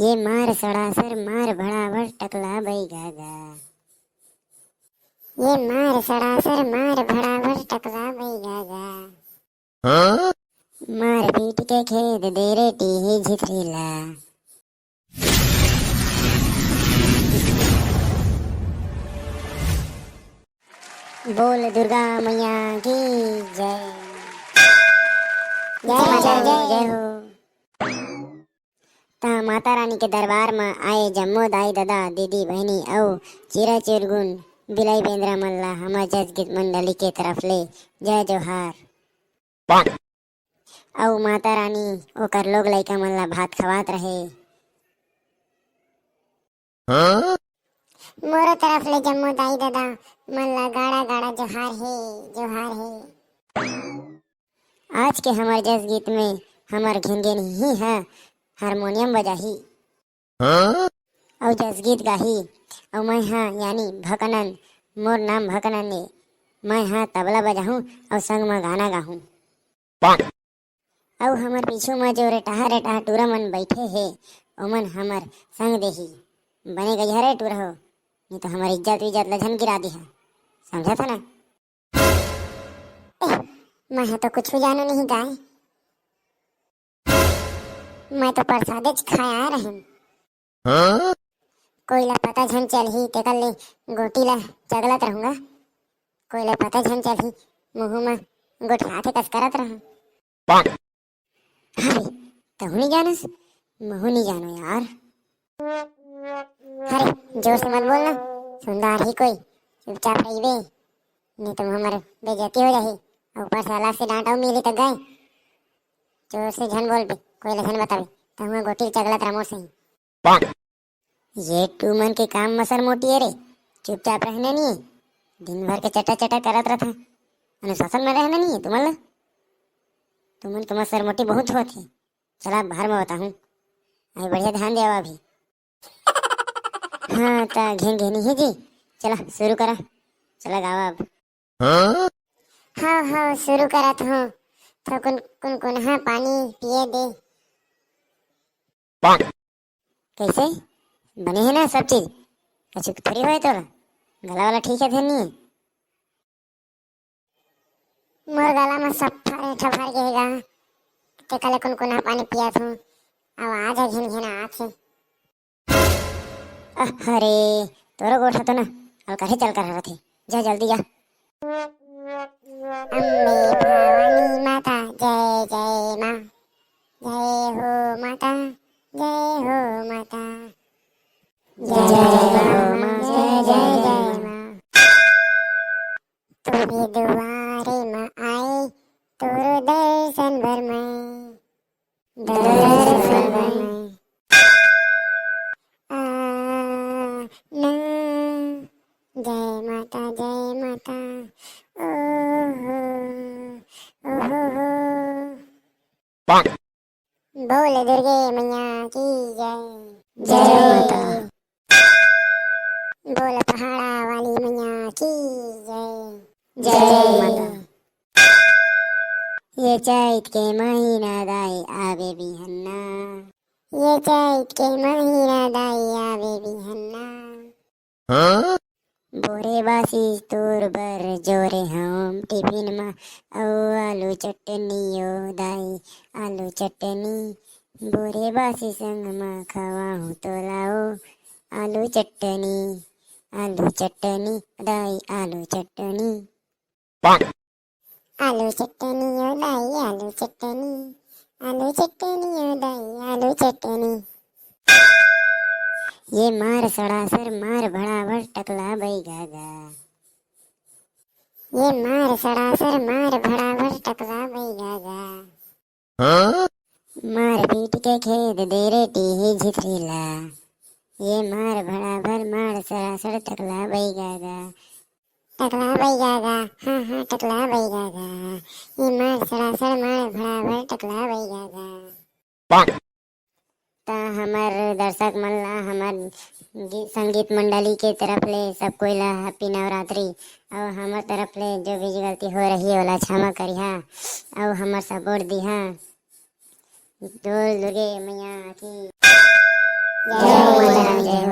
ये मार सड़ासर मार भड़ाभड़ टकला बैगागा। ये मार सड़ासर मार भड़ाभड़ टकला बैगागा। हाँ? मार पीट के खेद दे रे टीही झिथरीला। बोल दुर्गा मैया की जय। जय माता जय हो। ता माता रानी के दरबार में आए जम्मो दाई दादा दीदी बहनी औ चिरा चिरगुन बिलाई बेंद्रा मल्ला हमार जजगीत मंडली के तरफ ले जय जोहार। औ माता रानी ओकर लोग लइका मल्ला भात खवात रहे। हाँ? मोरो तरफ ले जम्मो दाई दादा मल्ला गाड़ा गाड़ा जोहार है जोहार है। आज के हमार जस गीत में हमार घिनघिन ही है हारमोनियम बजाही। हाँ? और जस गीत गाही और मैं हाँ यानी भकनन मोर नाम भकनन है। मैं हाँ तबला बजाहूँ और संग में गाना गाहूँ। और हमार पीछू में जो रेटाहा टूरा मन बैठे है ओमन हमार संग देही बने गई हरे टूरा हो नहीं तो हमारी इज्जत लझन गिरा दी है। समझा था ना? मैं तो कुछ जानू नहीं गाय। मैं तो प्रसादे खाया रहे। हाँ? कोई ला पता झन चलही तेकर ले गोटी ला चगलत रहूंगा। कोई ला पता झन चलही मुंह में गोठियाथे कस करत रहूं। अरे तहु नहीं जानस महू नहीं जानो यार। अरे जोर से मत बोलना सुनदार ही कोई चुपचाप रहिबे नहीं तो हमारे बेइज्जती हो जाही और ऊपर से अलग से डांटाऊ मिली तक गए। जोर से झन बोल बे कोई लखन बतावे तो हम गोटी चगलत रमो सही। ये टू मन के काम मसर मोटी है रे चुपचाप रहने नहीं है। दिन भर के चटा चटा करत रहता अनुशासन में रहना नहीं है तुम्हारा। तुमन के मसर मोटी बहुत होत है। चला बाहर में बताऊं अभी बढ़िया ध्यान देवा अभी। हाँ ता घेन घेनी है जी चला शुरू करा चला गावा अब। हाँ? हाँ शुरू करा तो कुन कुन कुन हाँ पानी पिए दे। कैसे बने है ना सब चीज कुछ थोड़ी हुआ तोरा गला वाला ठीक है थे नहीं। मोर गला में सब ठफर गएगा ते कल कुन कुन हाँ पानी पिया था आवाज है घिन घिन आँख से। अरे तोरो गोठा तो ना और कहीं चल कर रहा थे जा जल्दी जा। अम्बे भवानी माता जय जय माँ जय हो माता जय हो माता जय हो माँ जय माँ। तुम्हें दुआरे में आए तोरो दर्शन भर में दर्शन भर में ना जय माता ओहो ओहो। बोल दुर्गे मैया की जय जय माता। बोल पहाड़ा वाली मैया की जय जय माता। ये चैत के महीना दाई आवे बिहन्ना ये चैत के महीना दाई आवे बिहन्ना। हाँ? बोरे बासी तोर बर जोरे हम टिफिन में औ आलू चटनी ओ दाई आलू चटनी बोरे बासी संग में खवाहू तो लाओ आलू चटनी दाई आलू चटनी आलू चटनी ओ दाई आलू चटनी ओ दाई आलू चटनी। ये मार सड़ासर मार भड़ाभड़ टकला बैगागा। ये मार सड़ासर मार भड़ाभड़ टकला बैगागा। हाँ? मार पीट के खेद दे रे टीही झिथरीला। ये मार भड़ाभड़ मार सड़ासर टकला बैगागा हाँ टकला बैगागा। ये मार सड़ासर मार भड़ाभड़ टकला बैगागा। ता हमार दर्शक मन ला हमार संगीत मंडली के तरफ ले सब कोई ला हैप्पी नवरात्रि और हमार तरफ ले जो भी गलती हो रही है वाला क्षमा करिहा और हमार सपोर्ट दिहा। बोल दुर्गे मैया की। जय हो माता रानी, जय हो।